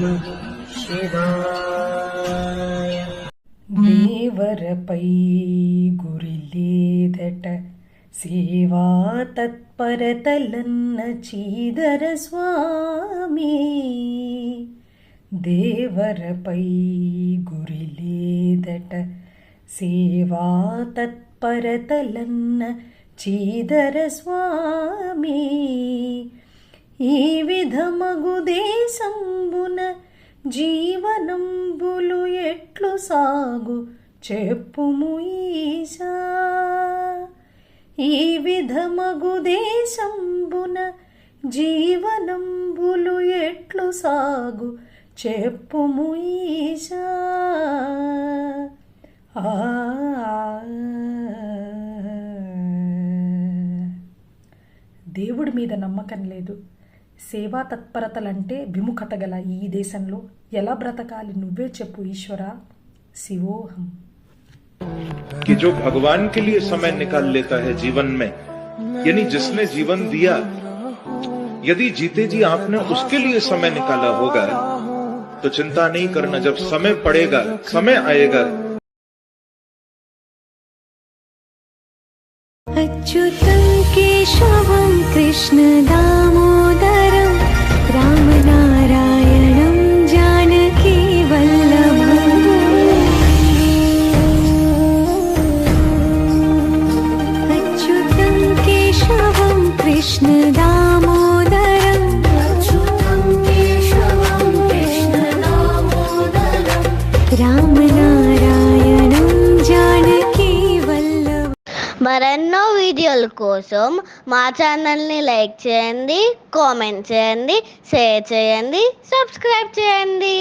నమః శివాయ. దేవరపై గురిలేదట సేవా తత్పరతలన్న చీదర స్వామి. దేవరపై గురిలేదట సేవా తత్పరతలన్న చీదర స్వామి. ఈ విధమగు దేశంబున జీవనంబులు ఎట్లు సాగు చెప్పుము ఈశా. ఈ విధమగు దేశంబున జీవనంబులు ఎట్లు సాగు చెప్పుము ఈశా. దేవుడి మీద నమ్మకం లేదు, సేవా తత్పరతలంటే విముఖత గల ఈ దేశంలో ఎలా బ్రతకాలి నువ్వే చెప్పు ఈశ్వరా. శివోహం. कि जो भगवान के लिए समय निकाल लेता है जीवन में, यानी जिसने जीवन दिया, यदि जीते जी आपने उसके लिए समय निकाला होगा तो चिंता नहीं करना, जब समय पड़ेगा, समय आएगा. अच्युतं केशवं कृष्ण दामोदरं रामनारायणं जानकी वल्लभम्. अच्युतं केशवं कृष्ण दामोदरं रामनारायणं जानकी वल्लभम्. మరెన్నో వీడియోల కోసం మా ఛానల్ని లైక్ చేయండి, కామెంట్ చేయండి, షేర్ చేయండి, సబ్స్క్రైబ్ చేయండి.